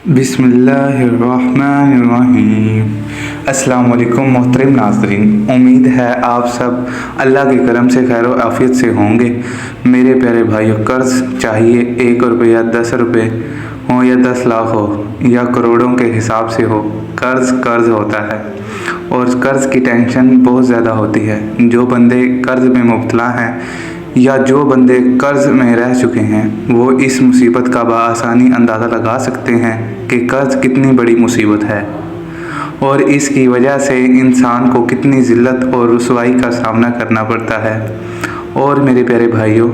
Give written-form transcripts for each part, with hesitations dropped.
बिस्मिल्लाहिर्रहमानिर्रहीम। अस्सलाम वालेकुम मोहतरम नाज़रीन, उम्मीद है आप सब अल्लाह के करम से खैर व आफियत से होंगे। मेरे प्यारे भाइयों, कर्ज़ चाहिए 1 रुपया 10 रुपये हो या 10 लाख हो या करोड़ों के हिसाब से हो, कर्ज़ होता है और कर्ज़ की टेंशन बहुत ज़्यादा होती है। जो बंदे कर्ज़ में मुब्तला हैं या जो बंदे कर्ज़ में रह चुके हैं वो इस मुसीबत का बआसानी अंदाज़ा लगा सकते हैं कि कर्ज़ कितनी बड़ी मुसीबत है और इसकी वजह से इंसान को कितनी ज़िल्लत और रुसवाई का सामना करना पड़ता है। और मेरे प्यारे भाइयों,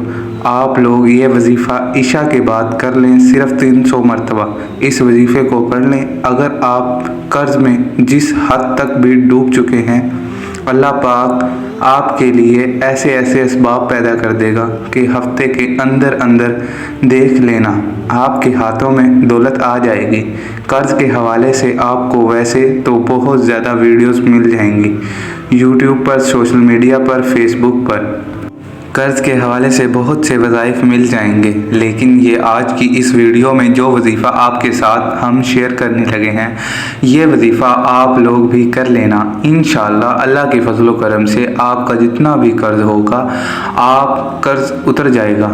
आप लोग ये वजीफ़ा इशा के बाद कर लें, सिर्फ़ 300 मरतबा इस वजीफ़े को पढ़ लें। अगर आप कर्ज़ में जिस हद तक भी डूब चुके हैं, अल्लाह पाक आपके लिए ऐसे ऐसे असबाब पैदा कर देगा कि हफ्ते के अंदर अंदर देख लेना आपके हाथों में दौलत आ जाएगी। कर्ज़ के हवाले से आपको वैसे तो बहुत ज़्यादा वीडियोस मिल जाएंगी यूट्यूब पर, सोशल मीडिया पर, फेसबुक पर। कर्ज़ के हवाले से बहुत से वज़ाइफ मिल जाएंगे, लेकिन ये आज की इस वीडियो में जो वजीफ़ा आपके साथ हम शेयर करने लगे हैं, ये वजीफ़ा आप लोग भी कर लेना। इंशाअल्लाह अल्लाह के फजल व करम से आपका जितना भी कर्ज़ होगा, आप कर्ज़ उतर जाएगा।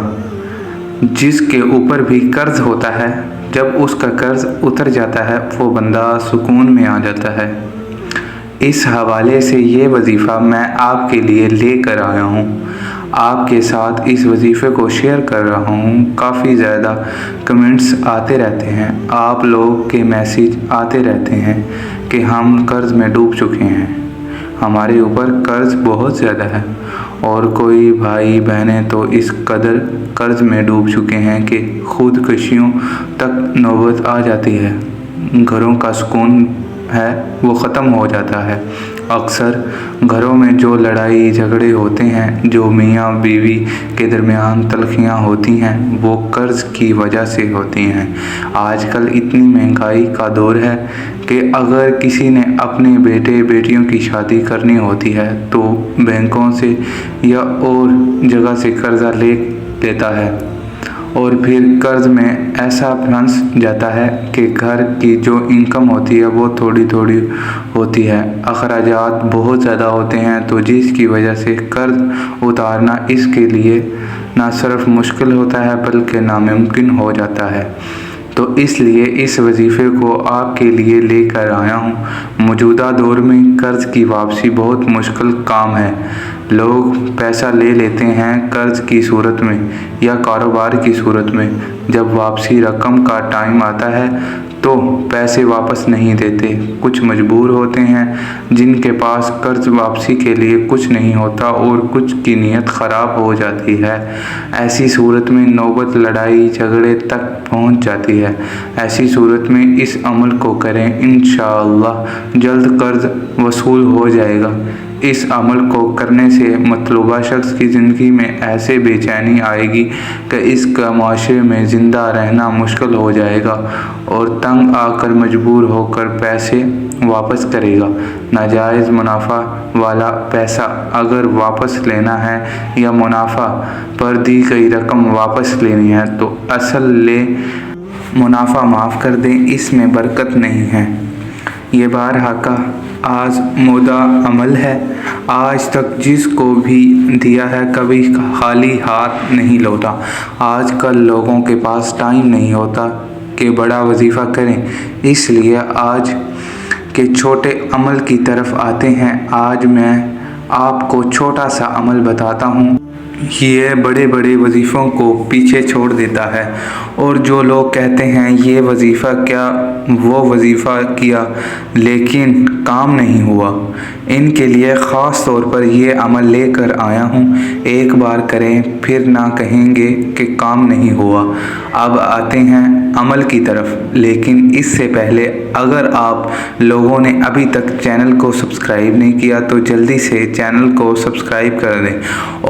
जिसके ऊपर भी कर्ज़ होता है, जब उसका कर्ज़ उतर जाता है वो बंदा सुकून में आ जाता है। इस हवाले से ये वजीफ़ा मैं आपके लिए लेकर आया हूँ, आपके साथ इस वजीफ़े को शेयर कर रहा हूँ। काफ़ी ज़्यादा कमेंट्स आते रहते हैं, आप लोग के मैसेज आते रहते हैं कि हम कर्ज़ में डूब चुके हैं, हमारे ऊपर कर्ज़ बहुत ज़्यादा है। और कोई भाई बहनें तो इस कदर कर्ज़ में डूब चुके हैं कि खुदकशियों तक नौबत आ जाती है, घरों का सुकून है वो ख़त्म हो जाता है। अक्सर घरों में जो लड़ाई झगड़े होते हैं, जो मियाँ बीवी के दरमियान तलखियाँ होती हैं, वो कर्ज़ की वजह से होती हैं। आजकल इतनी महंगाई का दौर है कि अगर किसी ने अपने बेटे बेटियों की शादी करनी होती है तो बैंकों से या और जगह से कर्ज़ा ले लेता है और फिर कर्ज़ में ऐसा फंस जाता है कि घर की जो इनकम होती है वो थोड़ी थोड़ी होती है, अखराजात बहुत ज़्यादा होते हैं, तो जिसकी वजह से कर्ज़ उतारना इसके लिए ना सिर्फ मुश्किल होता है बल्कि नामुमकिन हो जाता है। तो इसलिए इस वजीफ़े को आपके लिए लेकर आया हूँ। मौजूदा दौर में कर्ज़ की वापसी बहुत मुश्किल काम है। लोग पैसा ले लेते हैं कर्ज़ की सूरत में या कारोबार की सूरत में, जब वापसी रकम का टाइम आता है तो पैसे वापस नहीं देते। कुछ मजबूर होते हैं जिनके पास कर्ज़ वापसी के लिए कुछ नहीं होता और कुछ की नीयत ख़राब हो जाती है। ऐसी सूरत में नौबत लड़ाई झगड़े तक पहुंच जाती है। ऐसी सूरत में इस अमल को करें, इंशाअल्लाह जल्द कर्ज़ वसूल हो जाएगा। इस अमल को करने से मतलूबा शख्स की ज़िंदगी में ऐसे बेचैनी आएगी कि इसका माशरे में ज़िंदा रहना मुश्किल हो जाएगा और तंग आकर मजबूर होकर पैसे वापस करेगा। नाजायज़ मुनाफा वाला पैसा अगर वापस लेना है या मुनाफा पर दी गई रकम वापस लेनी है तो असल ले मुनाफा माफ़ कर दें, इसमें बरकत नहीं है। ये बारहा का आज मोदा अमल है। आज तक जिसको भी दिया है कभी खाली हाथ नहीं लौटा। आजकल लोगों के पास टाइम नहीं होता कि बड़ा वजीफ़ा करें, इसलिए आज के छोटे अमल की तरफ आते हैं। आज मैं आपको छोटा सा अमल बताता हूँ, ये बड़े बड़े वजीफ़ों को पीछे छोड़ देता है। और जो लोग कहते हैं ये वजीफ़ा क्या वो वजीफ़ा किया लेकिन काम नहीं हुआ, इनके लिए ख़ास तौर पर ये अमल लेकर आया हूँ। एक बार करें फिर ना कहेंगे कि काम नहीं हुआ। अब आते हैं अमल की तरफ, लेकिन इससे पहले अगर आप लोगों ने अभी तक चैनल को सब्सक्राइब नहीं किया तो जल्दी से चैनल को सब्सक्राइब कर दें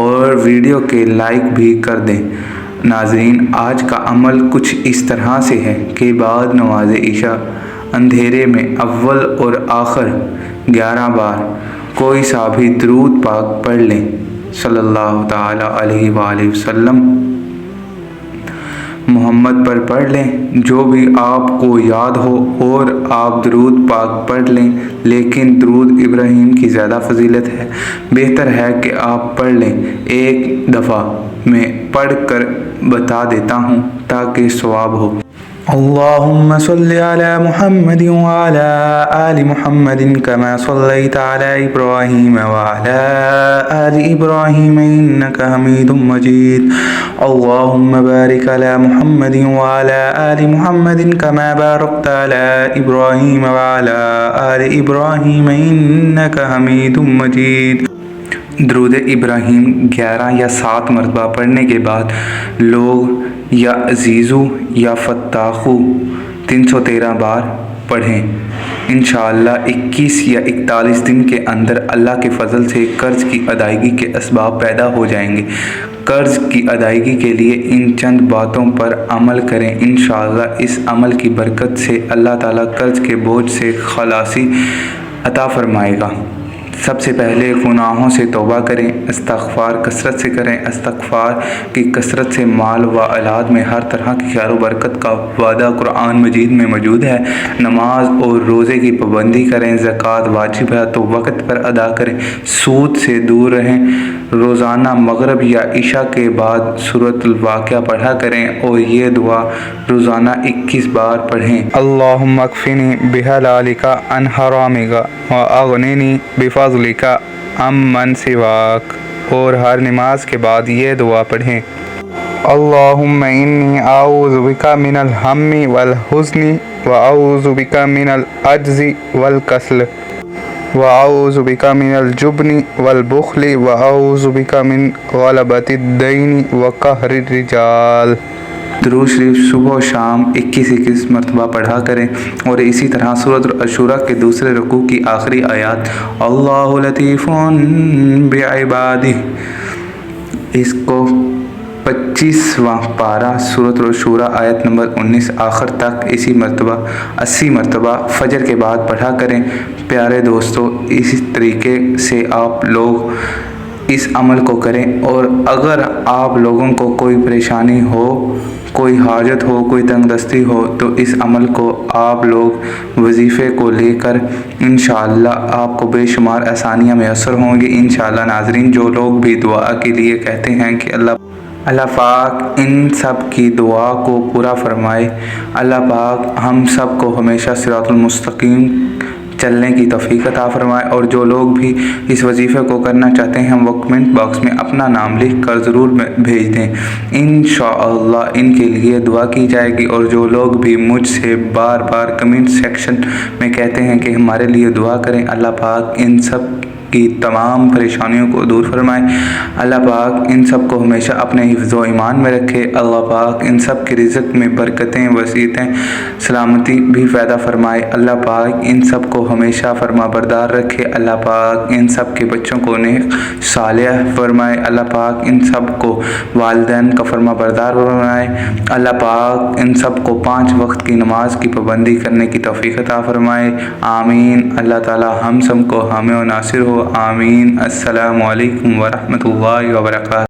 और वीडियो के लाइक भी कर दें। नाज़रीन, आज का अमल कुछ इस तरह से है कि बाद नमाज इशा अंधेरे में अव्वल और आखिर 11 बार कोई सा भी दुरूद पाक पढ़ लें सल्लल्लाहु ताला अलैहि वसल्लम। محمد پر پڑھ لیں جو بھی آپ کو یاد ہو، اور آپ درود پاک پڑھ لیں، لیکن درود ابراہیم کی زیادہ فضیلت ہے۔ بہتر ہے کہ آپ پڑھ لیں۔ ایک دفعہ میں پڑھ کر بتا دیتا ہوں تاکہ ثواب ہو۔ اللہم صلی علی محمد وعلی آل محمد کما صلیت علی ابراہیم وعلی آل ابراہیم انکا حمید مجید۔ اللہم بارک علی محمد وعلی آل محمد کما بارکت علی ابراہیم وعلی آل ابراہیم انکا حمید مجید۔ درود ابراہیم 11 یا 7 مرتبہ پڑھنے کے بعد لوگ یا عزیزو یا فتاحو 313 بار پڑھیں۔ انشاءاللہ 21 یا 41 دن کے اندر اللہ کے فضل سے قرض کی ادائیگی کے اسباب پیدا ہو جائیں گے۔ قرض کی ادائیگی کے لیے ان چند باتوں پر عمل کریں۔ انشاءاللہ اس عمل کی برکت سے اللہ تعالیٰ قرض کے بوجھ سے خلاصی عطا فرمائے گا۔ سب سے پہلے گناہوں سے توبہ کریں، استغفار کثرت سے کریں۔ استغفار کی کثرت سے مال و اولاد میں ہر طرح کی خیر و برکت کا وعدہ قرآن مجید میں موجود ہے۔ نماز اور روزے کی پابندی کریں، زکوٰۃ واجب ہے تو وقت پر ادا کریں، سود سے دور رہیں، روزانہ مغرب یا عشاء کے بعد سورۃ الواقعہ پڑھا کریں، اور یہ دعا روزانہ 21 بار پڑھیں۔ اللہم اکفنی بحلالک عن حرامک واغننی بفضلک عمن سواک۔ اور ہر نماز کے بعد یہ دعا پڑھیں۔ اللہم انی اعوذ بک من الہم والحزن واعوذ بک من العجز والکسل واعوذ بک من الجبن والبخل واعوذ بک من غلبۃ الدین وقہر الرجال۔ درود شریف صبح و شام 21 مرتبہ پڑھا کریں، اور اسی طرح سورۃ الشورى کے دوسرے رکوع کی آخری آیات اللہ لطیف بعبادہ، اس کو 25واں پارہ سورۃ الشورى آیت نمبر 19 آخر تک اسی مرتبہ 80 مرتبہ فجر کے بعد پڑھا کریں۔ پیارے دوستو، اسی طریقے سے آپ لوگ اس عمل کو کریں، اور اگر آپ لوگوں کو کوئی پریشانی ہو، کوئی حاجت ہو، کوئی تنگ دستی ہو، تو اس عمل کو آپ لوگ وظیفے کو لے کر انشاءاللہ آپ کو بے شمار آسانیاں میسر ہوں گی۔ انشاءاللہ ناظرین، جو لوگ بھی دعا کے لیے کہتے ہیں کہ اللہ پاک ان سب کی دعا کو پورا فرمائے، اللہ پاک ہم سب کو ہمیشہ صراط المستقیم چلنے کی توفیق عطا فرمائے، اور جو لوگ بھی اس وظیفے کو کرنا چاہتے ہیں وہ کمنٹ باکس میں اپنا نام لکھ کر ضرور بھیج دیں۔ انشاءاللہ ان کے لیے دعا کی جائے گی۔ اور جو لوگ بھی مجھ سے بار بار کمنٹ سیکشن میں کہتے ہیں کہ ہمارے لیے دعا کریں، اللہ پاک ان سب کی تمام پریشانیوں کو دور فرمائے، اللہ پاک ان سب کو ہمیشہ اپنے حفظ و ایمان میں رکھے، اللہ پاک ان سب کی رزق میں برکتیں، وسعتیں، سلامتی بھی پیدا فرمائے، اللہ پاک ان سب کو ہمیشہ فرما بردار رکھے، اللہ پاک ان سب کے بچوں کو نیک صالح فرمائے، اللہ پاک ان سب کو والدین کا فرما بردار فرمائے، اللہ پاک ان سب کو 5 وقت کی نماز کی پابندی کرنے کی توفیق عطا فرمائے، آمین۔ اللہ تعالی ہم سب کو حامی و ناصر ہو، آمین۔ السلام علیکم ورحمۃ اللہ وبرکاتہ۔